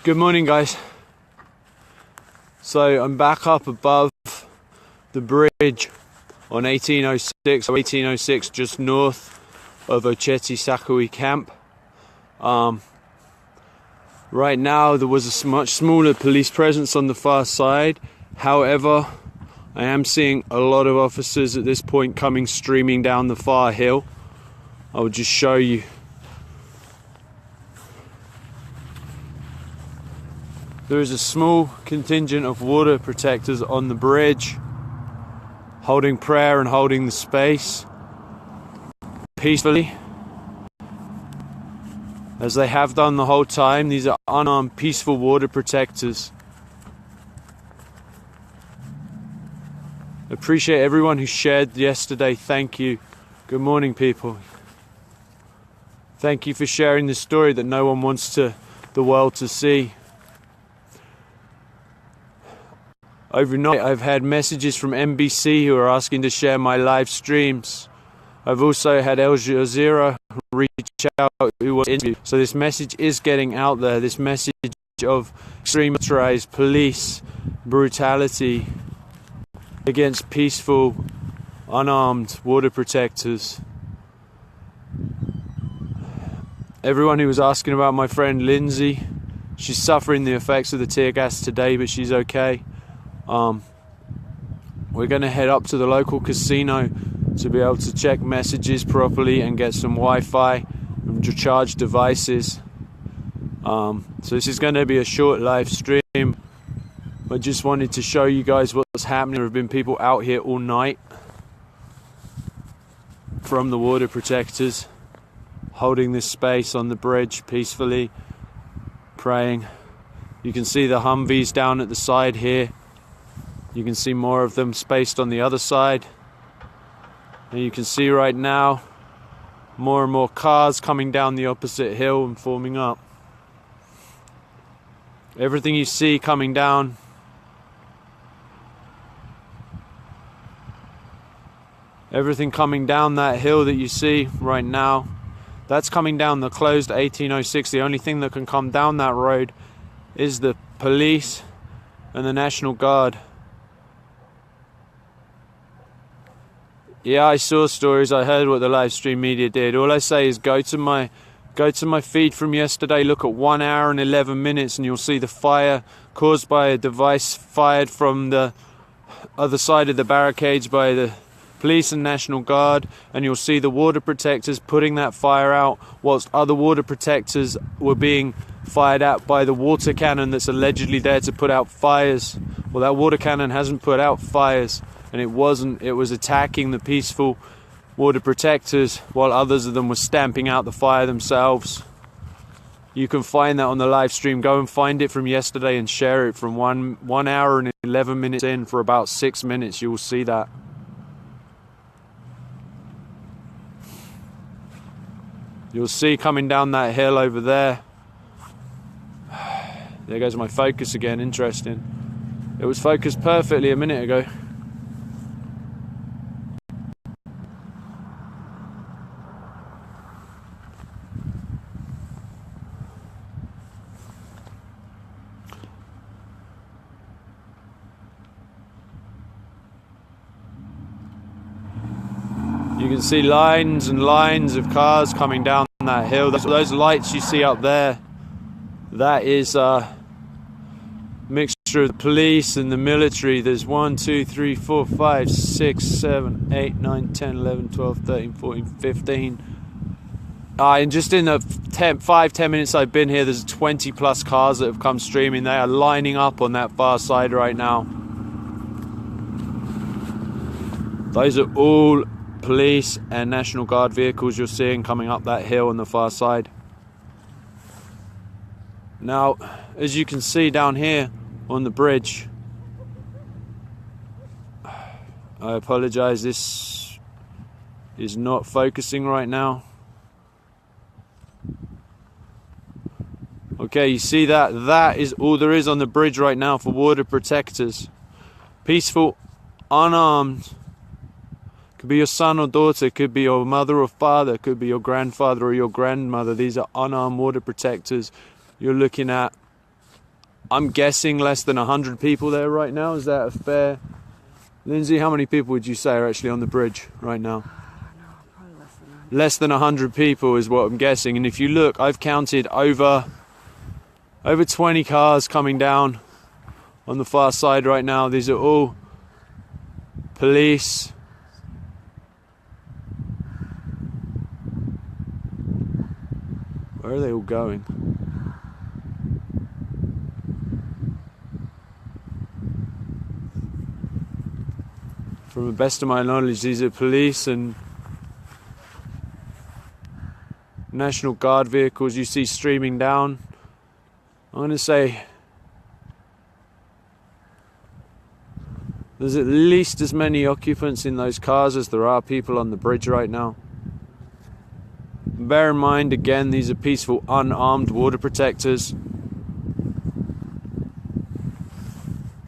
Good morning, guys. So I'm back up above the bridge on 1806, just north of Oceti Sakowin camp. Right now there was a much smaller police presence on the far side. However, I am seeing a lot of officers at this point coming streaming down the far hill. I will just show you. There is a small contingent of water protectors on the bridge, holding prayer and holding the space peacefully, as they have done the whole time. These are unarmed, peaceful water protectors. Appreciate everyone who shared yesterday. Thank you. Good morning, people. Thank you for sharing this story that no one wants the world to see. Overnight, I've had messages from NBC who are asking to share my live streams. I've also had Al Jazeera reach out who want to interview. So this message is getting out there. This message of extreme militarized police brutality against peaceful, unarmed water protectors. Everyone who was asking about my friend Lindsay, she's suffering the effects of the tear gas today, but she's okay. We're going to head up to the local casino to be able to check messages properly and get some Wi-Fi and charge devices. So this is going to be a short live stream. I just wanted to show you guys what's happening. There have been people out here all night from the water protectors, holding this space on the bridge peacefully, praying. You can see the Humvees down at the side here. You can see more of them spaced on the other side. And you can see right now more and more cars coming down the opposite hill and forming up. Everything you see coming down, everything coming down that hill that you see right now, that's coming down the closed 1806. The only thing that can come down that road is the police and the National Guard. Yeah, I saw stories. I heard what the live stream media did. All I say is go to my feed from yesterday. Look at 1 hour and 11 minutes, and you'll see the fire caused by a device fired from the other side of the barricades by the police and National Guard, and you'll see the water protectors putting that fire out, whilst other water protectors were being fired at by the water cannon that's allegedly there to put out fires. Well, that water cannon hasn't put out fires. And it was attacking the peaceful water protectors while others of them were stamping out the fire themselves. You can find that on the live stream. Go and find it from yesterday and share it from 1 hour and 11 minutes in for about 6 minutes. You will see that. You'll see coming down that hill over there. There goes my focus again. Interesting. It was focused perfectly a minute ago. You can see lines and lines of cars coming down that hill. Those lights you see up there, that is a mixture of the police and the military. There's 1, 2, 3, 4, 5, 6, 7, 8, 9, 10, 11, 12, 13, 14, 15. And just in the 5-10 minutes I've been here, there's 20 plus cars that have come streaming. They are lining up on that far side right now. Those are all police and National Guard vehicles you're seeing coming up that hill on the far side. Now, as you can see down here on the bridge, I apologize, this is not focusing right now. Okay, you see that? That is all there is on the bridge right now for water protectors. Peaceful, unarmed. Could be your son or daughter, could be your mother or father, could be your grandfather or your grandmother. These are unarmed water protectors. You're looking at I'm guessing less than 100 people there right now. Is that a fair... Lindsay, how many people would you say are actually on the bridge right now? No, probably less than 100. Less than 100 people is what I'm guessing. And if you look, I've counted over 20 cars coming down on the far side right now. These are all police. Where are they all going? From the best of my knowledge, these are police and National Guard vehicles you see streaming down. I'm going to say there's at least as many occupants in those cars as there are people on the bridge right now. Bear in mind, again, these are peaceful, unarmed water protectors.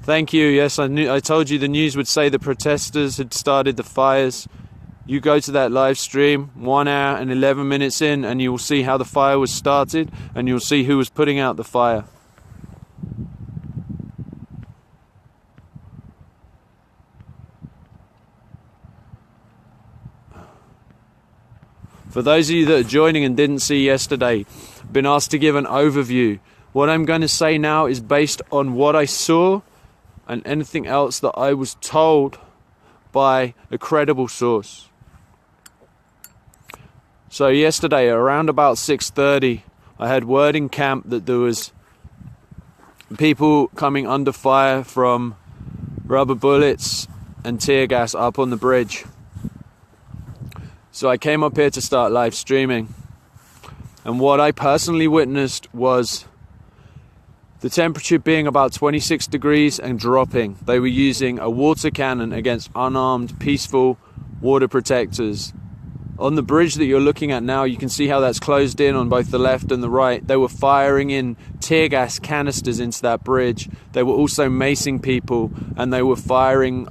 Thank you. Yes, I told you the news would say the protesters had started the fires. You go to that live stream 1 hour and 11 minutes in and you will see how the fire was started and you'll see who was putting out the fire. For those of you that are joining and didn't see yesterday, I've been asked to give an overview. What I'm going to say now is based on what I saw and anything else that I was told by a credible source. So yesterday, around about 6:30, I had word in camp that there was people coming under fire from rubber bullets and tear gas up on the bridge. So I came up here to start live streaming. And what I personally witnessed was the temperature being about 26 degrees and dropping. They were using a water cannon against unarmed, peaceful water protectors. On the bridge that you're looking at now, you can see how that's closed in on both the left and the right. They were firing in tear gas canisters into that bridge. They were also macing people, and they were firing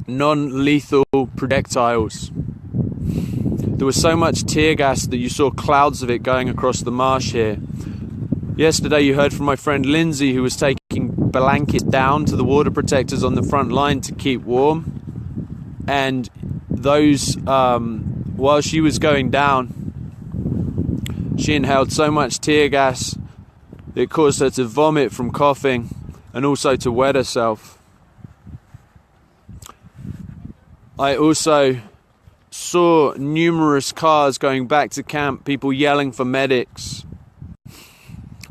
non-lethal projectiles. There was so much tear gas that you saw clouds of it going across the marsh here. Yesterday you heard from my friend Lindsay, who was taking blankets down to the water protectors on the front line to keep warm. And those, while she was going down, she inhaled so much tear gas that it caused her to vomit from coughing and also to wet herself. I also saw numerous cars going back to camp, people yelling for medics.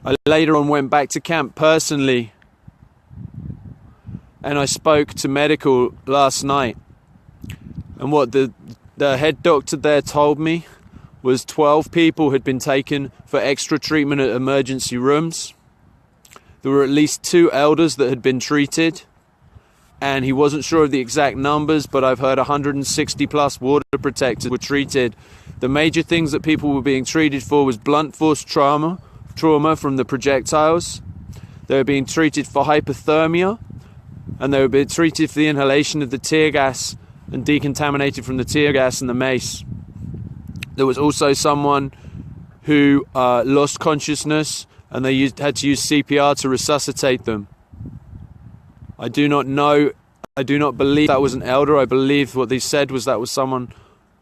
I later on went back to camp personally and I spoke to medical last night. And what the head doctor there told me was 12 people had been taken for extra treatment at emergency rooms. There were at least 2 elders that had been treated. And he wasn't sure of the exact numbers, but I've heard 160 plus water protectors were treated. The major things that people were being treated for was blunt force trauma from the projectiles. They were being treated for hypothermia, and they were being treated for the inhalation of the tear gas and decontaminated from the tear gas and the mace. There was also someone who lost consciousness, and they had to use CPR to resuscitate them. I do not know, I do not believe that was an elder. I believe what they said was that was someone,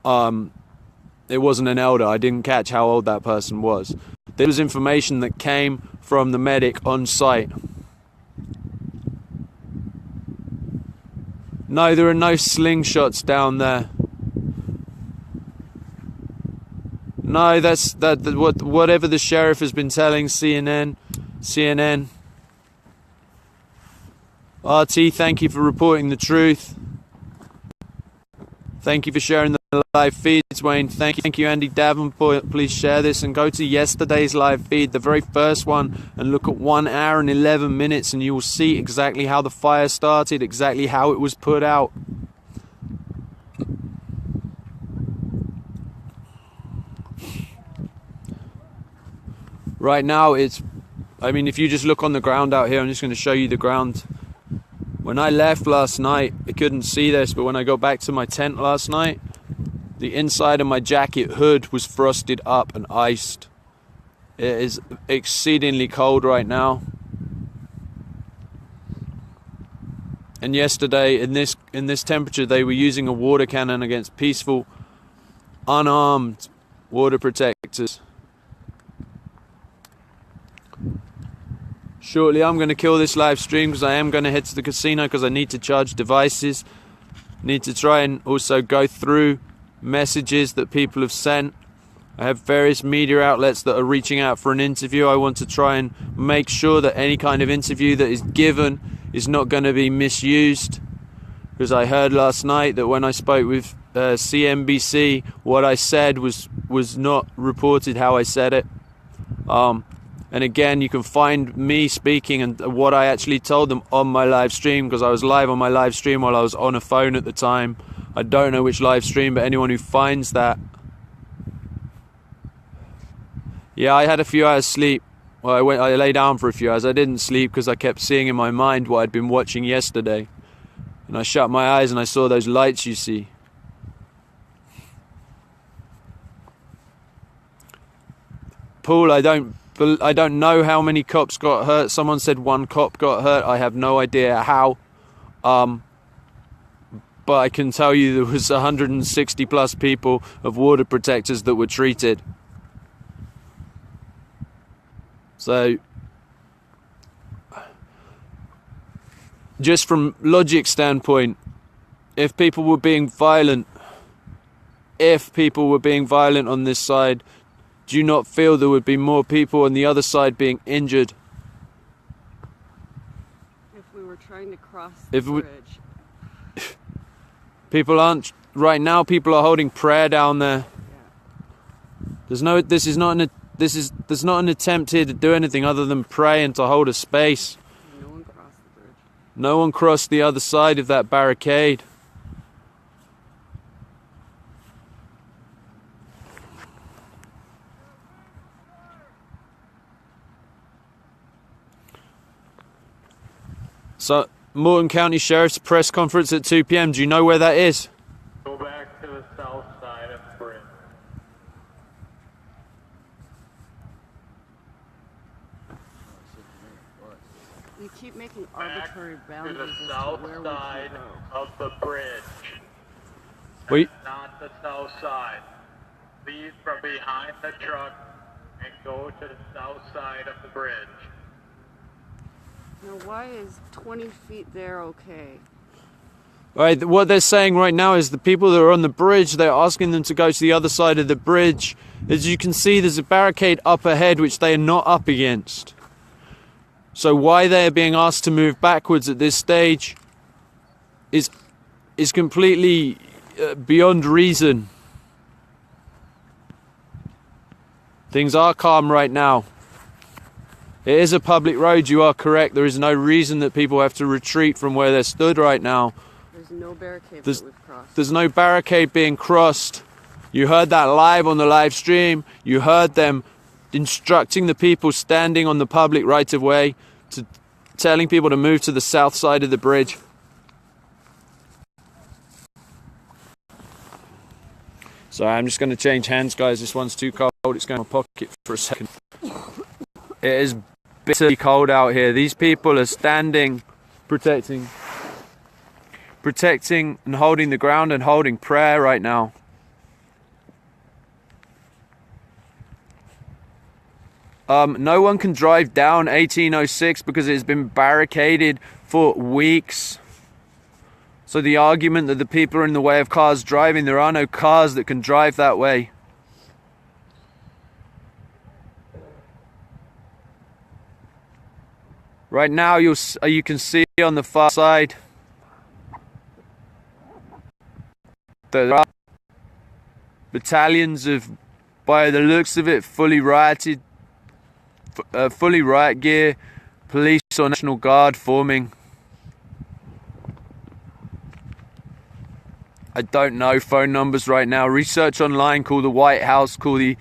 it wasn't an elder. I didn't catch how old that person was. There was information that came from the medic on site. No, there are no slingshots down there. No, whatever the sheriff has been telling CNN. RT, thank you for reporting the truth. Thank you for sharing the live feeds, Wayne. Thank you, Andy Davenport. Please share this and go to yesterday's live feed, the very first one, and look at 1 hour and 11 minutes, and you will see exactly how the fire started, exactly how it was put out. Right now, if you just look on the ground out here, I'm just going to show you the ground. When I left last night, I couldn't see this, but when I got back to my tent last night, the inside of my jacket hood was frosted up and iced. It is exceedingly cold right now. And yesterday, in this temperature, they were using a water cannon against peaceful, unarmed water protectors. Shortly, I'm going to kill this live stream because I am going to head to the casino because I need to charge devices. Need to try and also go through messages that people have sent. I have various media outlets that are reaching out for an interview. I want to try and make sure that any kind of interview that is given is not going to be misused. Because I heard last night that when I spoke with CNBC, what I said was not reported how I said it. And again, you can find me speaking and what I actually told them on my live stream, because I was live on my live stream while I was on a phone at the time. I don't know which live stream, but anyone who finds that. Yeah, I had a few hours sleep. Well, I lay down for a few hours. I didn't sleep because I kept seeing in my mind what I'd been watching yesterday. And I shut my eyes and I saw those lights you see. Paul, I don't know how many cops got hurt. Someone said one cop got hurt. I have no idea how. But I can tell you there was 160 plus people of water protectors that were treated. So, just from logic standpoint, if people were being violent on this side, do you not feel there would be more people on the other side being injured? If we were trying to cross the bridge. People aren't, right now people are holding prayer down there. Yeah. There's not an attempt here to do anything other than pray and to hold a space. No one crossed the bridge. No one crossed the other side of that barricade. So, Morton County Sheriff's press conference at 2 p.m. Do you know where that is? Go back to the south side of the bridge. You keep making arbitrary boundaries to the as south to where side we can go. of the bridge. Wait. That's not the south side. Leave from behind the truck and go to the south side of the bridge. Now, why is 20 feet there okay? Right, what they're saying right now is the people that are on the bridge, they're asking them to go to the other side of the bridge. As you can see, there's a barricade up ahead which they are not up against. So why they are being asked to move backwards at this stage is completely beyond reason. Things are calm right now. It is a public road, you are correct. There is no reason that people have to retreat from where they're stood right now. There's no barricade that we've crossed. There's no barricade being crossed. You heard that live on the live stream. You heard them instructing the people standing on the public right-of-way, to telling people to move to the south side of the bridge. Sorry, I'm just going to change hands, guys. This one's too cold. It's going in my pocket for a second. It is bitterly cold out here. These people are standing, protecting and holding the ground and holding prayer right now. No one can drive down 1806 because it has been barricaded for weeks. So the argument that the people are in the way of cars driving, there are no cars that can drive that way. Right now you can see on the far side there are battalions of, by the looks of it, fully riot gear, police or National Guard forming. I don't know phone numbers right now. Research online, call the White House, call the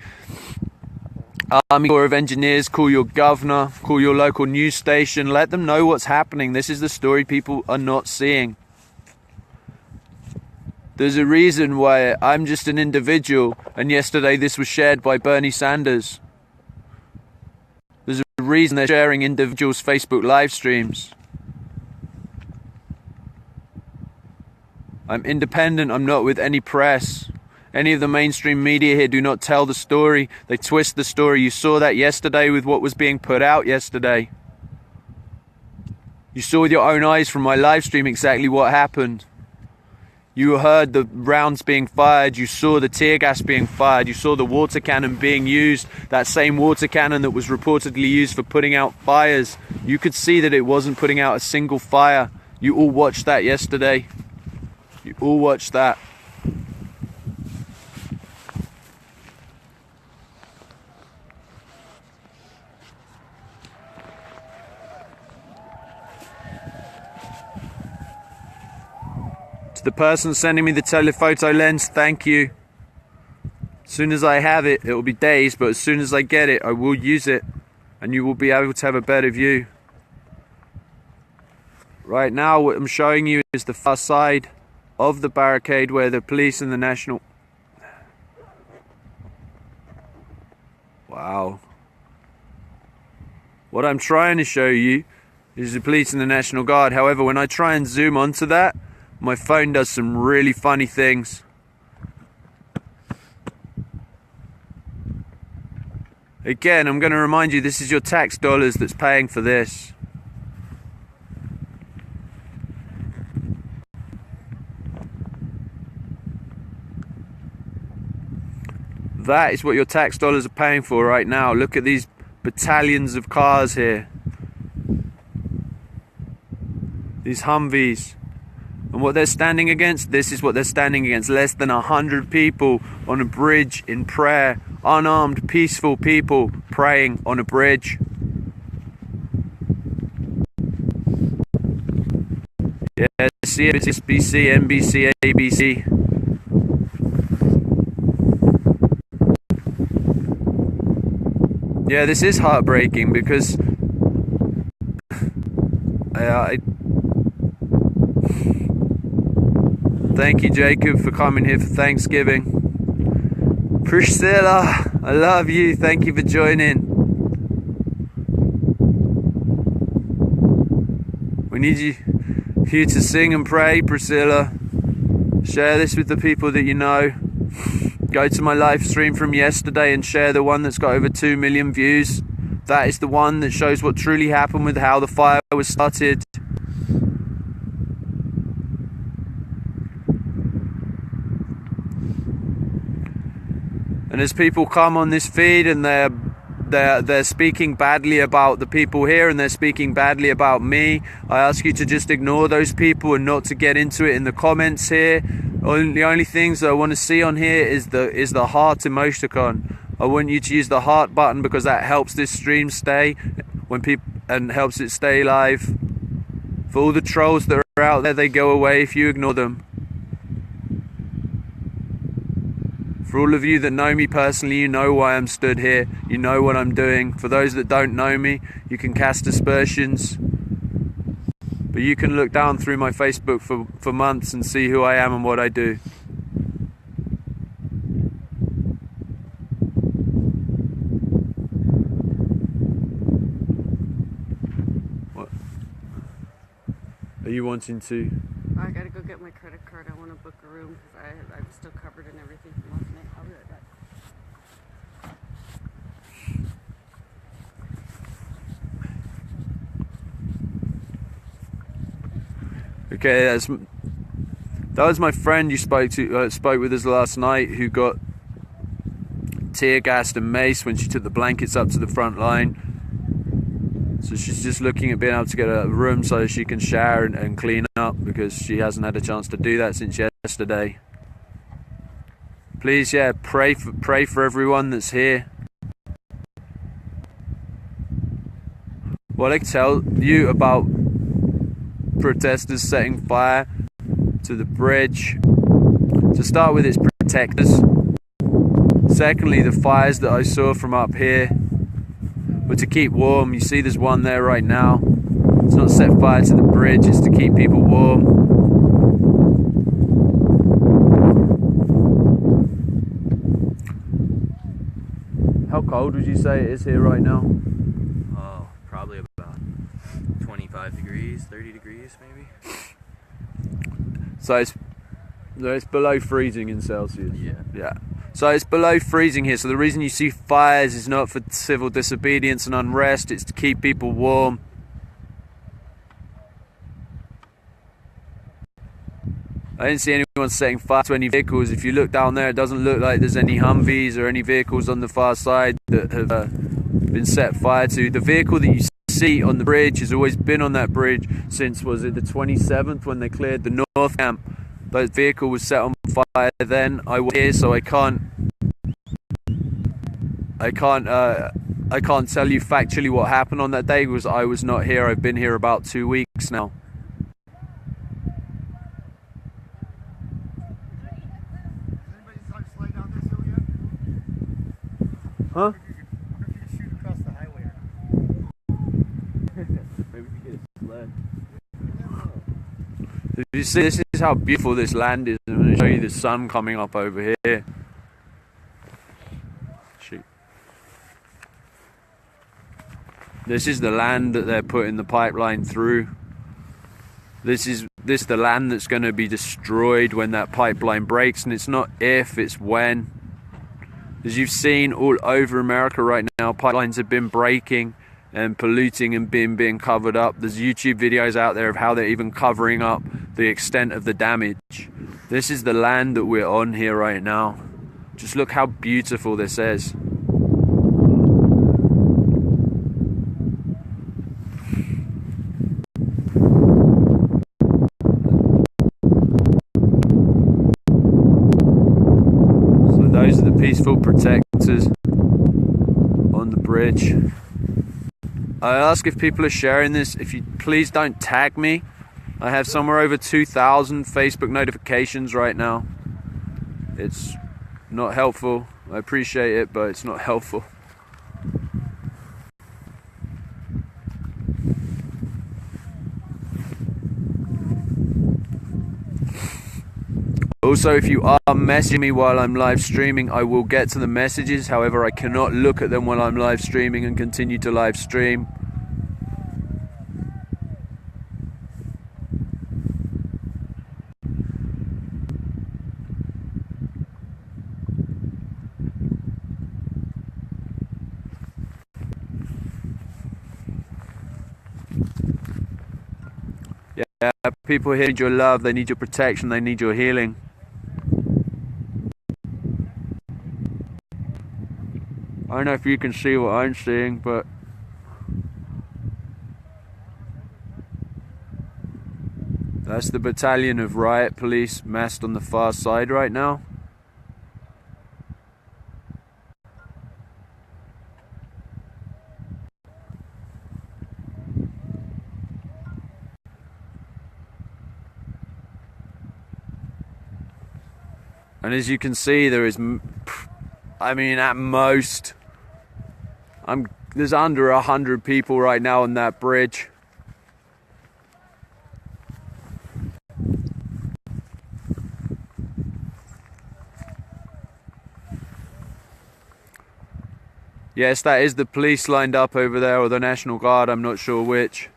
Army Corps of Engineers, call your governor, call your local news station, let them know what's happening. This is the story people are not seeing. There's a reason why I'm just an individual, and yesterday this was shared by Bernie Sanders. There's a reason they're sharing individuals' Facebook live streams. I'm independent. I'm not with any press. Any of the mainstream media here do not tell the story. They twist the story. You saw that yesterday with what was being put out yesterday. You saw with your own eyes from my live stream exactly what happened. You heard the rounds being fired. You saw the tear gas being fired. You saw the water cannon being used. That same water cannon that was reportedly used for putting out fires. You could see that it wasn't putting out a single fire. You all watched that yesterday. You all watched that. To the person sending me the telephoto lens, thank you. As soon as I have it, it will be days, but as soon as I get it, I will use it, and you will be able to have a better view. Right now, what I'm showing you is the far side of the barricade where the police and the National... Wow. What I'm trying to show you is the police and the National Guard. However, when I try and zoom onto that, my phone does some really funny things. Again, I'm going to remind you, this is your tax dollars that's paying for this. That is what your tax dollars are paying for right now. Look at these battalions of cars here. These Humvees. And what they're standing against, this is what they're standing against. Less than 100 people on a bridge in prayer. Unarmed, peaceful people praying on a bridge. Yeah, CNBC, NBC, ABC. Yeah, this is heartbreaking because thank you, Jacob, for coming here for Thanksgiving. Priscilla, I love you. Thank you for joining. We need you to sing and pray, Priscilla. Share this with the people that you know. Go to my live stream from yesterday and share the one that's got over 2 million views. That is the one that shows what truly happened with how the fire was started. And as people come on this feed and they're speaking badly about the people here and they're speaking badly about me, I ask you to just ignore those people and not to get into it in the comments here. The only things that I want to see on here is the heart emoticon. I want you to use the heart button because that helps this stream stay and helps it stay live. For all the trolls that are out there, they go away if you ignore them. For all of you that know me personally, you know why I'm stood here. You know what I'm doing. For those that don't know me, you can cast aspersions. But you can look down through my Facebook for months and see who I am and what I do. What? Are you wanting to? I gotta go get my credit card. I want to book a room because I'm still covered in everything from last night. I'll be right back. Okay, that was my friend you spoke with us last night, who got tear gassed and maced when she took the blankets up to the front line. So she's just looking at being able to get a room so she can shower and clean up, because she hasn't had a chance to do that since yesterday. Please, yeah, pray for everyone that's here. What I tell you about protesters setting fire to the bridge, to start with, it's protectors. Secondly, the fires that I saw from up here were to keep warm. You see there's one there right now. It's not set fire to the bridge, it's to keep people warm. How cold would you say it is here right now? Oh, probably about 25 degrees, 30 degrees maybe. So No, it's below freezing in Celsius. Yeah. So it's below freezing here. So the reason you see fires is not for civil disobedience and unrest. It's to keep people warm. I didn't see anyone setting fire to any vehicles. If you look down there, it doesn't look like there's any Humvees or any vehicles on the far side that have been set fire to. The vehicle that you see on the bridge has always been on that bridge since, was it the 27th when they cleared the North Camp? That vehicle was set on fire then. I was here, so I can't tell you factually what happened on that day because I was not here. I've been here about 2 weeks now. Huh? Shoot across the highway. Maybe we get a sled. You see, this is how beautiful this land is. I'm going to show you the sun coming up over here. Shoot. This is the land that they're putting the pipeline through. This is the land that's going to be destroyed when that pipeline breaks, and it's not if, it's when. As you've seen all over America right now, pipelines have been breaking and polluting and being covered up. There's YouTube videos out there of how they're even covering up the extent of the damage. This is the land that we're on here right now. Just look how beautiful this is. Those are the peaceful protectors on the bridge. I ask if people are sharing this, if you please don't tag me. I have somewhere over 2,000 Facebook notifications right now. It's not helpful. I appreciate it, but it's not helpful. Also, if you are messaging me while I'm live streaming, I will get to the messages. However, I cannot look at them while I'm live streaming and continue to live stream. Yeah, people here need your love, they need your protection, they need your healing. I don't know if you can see what I'm seeing, but that's the battalion of riot police massed on the far side right now. And as you can see, there is, I mean, at most, there's under 100 people right now on that bridge. Yes, that is the police lined up over there, or the National Guard, I'm not sure which.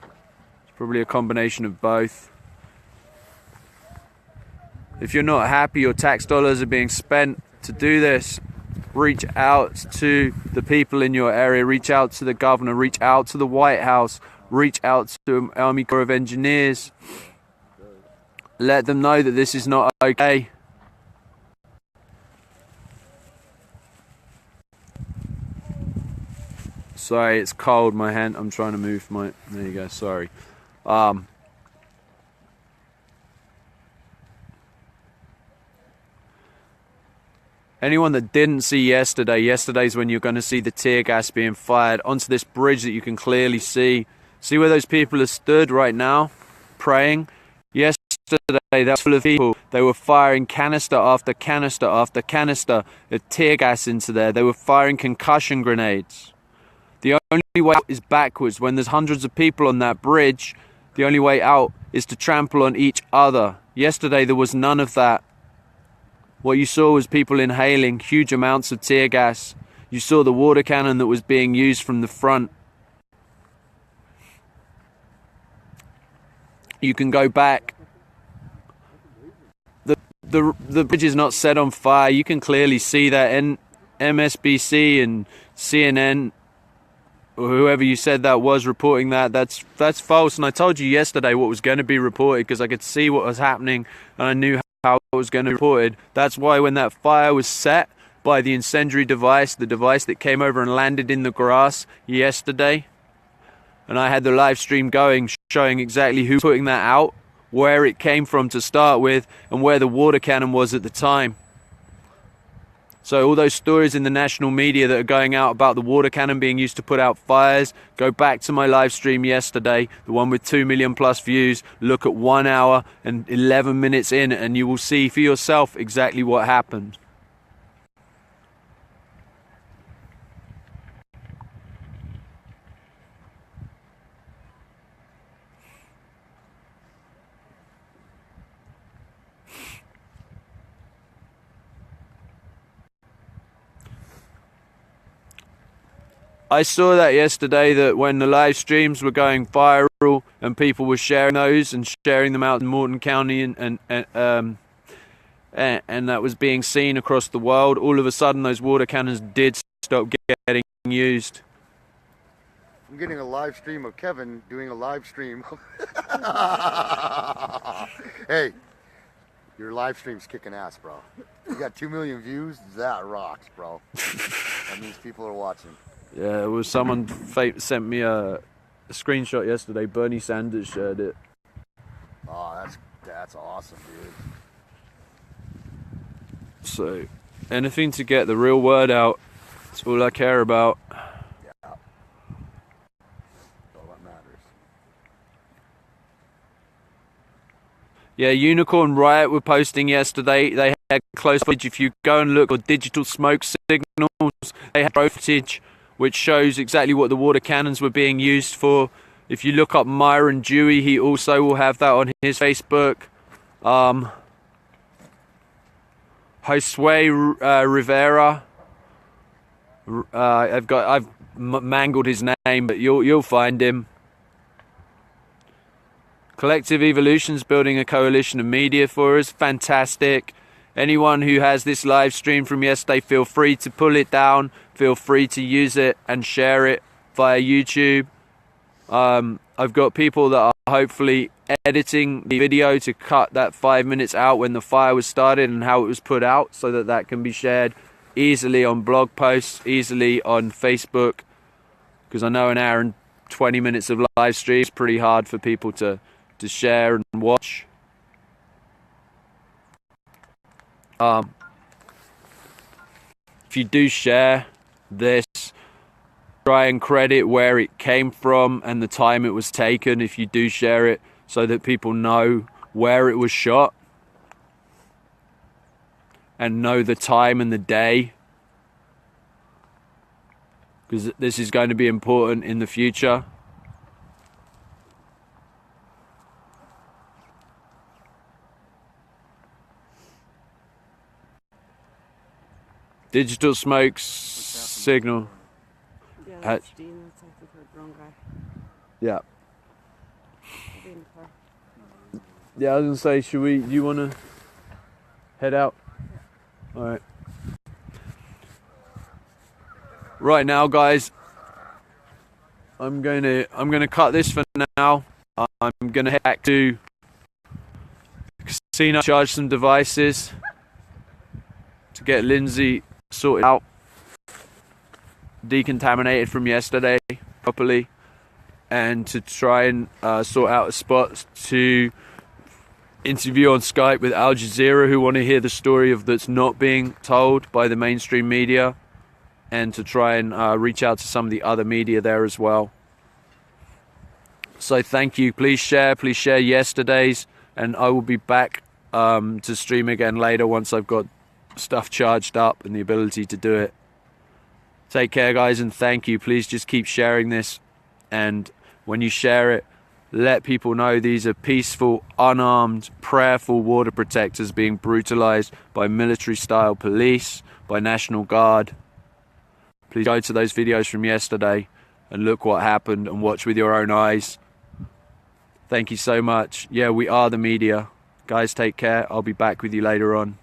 It's probably a combination of both. If you're not happy your tax dollars are being spent to do this, reach out to the people in your area, reach out to the governor, reach out to the White House, reach out to Army Corps of Engineers. Let them know that this is not okay. Sorry, it's cold, my hand, I'm trying to move my, there you go, sorry. Anyone that didn't see yesterday's when you're going to see the tear gas being fired onto this bridge that you can clearly see. See where those people are stood right now, praying? Yesterday, that was full of people. They were firing canister after canister after canister of tear gas into there. They were firing concussion grenades. The only way out is backwards. When there's hundreds of people on that bridge, the only way out is to trample on each other. Yesterday, there was none of that. What you saw was people inhaling huge amounts of tear gas. You saw the water cannon that was being used from the front. You can go back the bridge is not set on fire. You can clearly see that. And MSBC and CNN, or whoever you said that was reporting that's false. And I told you yesterday what was going to be reported because I could see what was happening and I knew how it was going to be reported. That's why when that fire was set by the incendiary device, the device that came over and landed in the grass yesterday, and I had the live stream going showing exactly who was putting that out, where it came from to start with, and where the water cannon was at the time. So all those stories in the national media that are going out about the water cannon being used to put out fires, go back to my live stream yesterday, the one with 2 million plus views, look at 1 hour and 11 minutes in, and you will see for yourself exactly what happened. I saw that yesterday, that when the live streams were going viral and people were sharing those and sharing them out in Morton County and that was being seen across the world, all of a sudden those water cannons did stop getting used. I'm getting a live stream of Kevin doing a live stream. Hey, your live stream's kicking ass, bro. You got 2 million views? That rocks, bro. That means people are watching. Yeah, it was someone sent me a screenshot yesterday. Bernie Sanders shared it. Oh, that's awesome, dude. So, anything to get the real word out. That's all I care about. Yeah. That's all that matters. Yeah, Unicorn Riot were posting yesterday. They had close footage. If you go and look for digital smoke signals, they had footage which shows exactly what the water cannons were being used for. If you look up Myron Dewey, he also will have that on his Facebook. Josue Rivera. I've mangled his name, but you'll find him. Collective Evolution's building a coalition of media for us. Fantastic. Anyone who has this live stream from yesterday, feel free to pull it down. Feel free to use it and share it via YouTube. I've got people that are hopefully editing the video to cut that 5 minutes out when the fire was started and how it was put out, so that that can be shared easily on blog posts, easily on Facebook, because I know an hour and 20 minutes of live stream is pretty hard for people to share and watch. If you do share this, try and credit where it came from and the time it was taken, if you do share it, so that people know where it was shot and know the time and the day, because this is going to be important in the future. Digital smoke signal. Yeah, that's Dean. That's, I think, our drone guy. Yeah. I'll be in the car. Yeah, I was gonna say, do you wanna head out? Alright. Right now, guys, I'm gonna cut this for now. I'm gonna head back to casino, charge some devices to get Lindsay sorted out, decontaminated from yesterday properly, and to try and sort out a spot to interview on Skype with Al Jazeera, who want to hear the story of that's not being told by the mainstream media, and to try and reach out to some of the other media there as well. So thank you. Please share yesterday's, and I will be back to stream again later once I've got stuff charged up and the ability to do it. Take care, guys, and thank you. Please just keep sharing this, and when you share it, let people know these are peaceful, unarmed, prayerful water protectors being brutalized by military-style police, by National Guard. Please go to those videos from yesterday and look what happened and watch with your own eyes. Thank you so much. Yeah, we are the media. Guys, take care. I'll be back with you later on.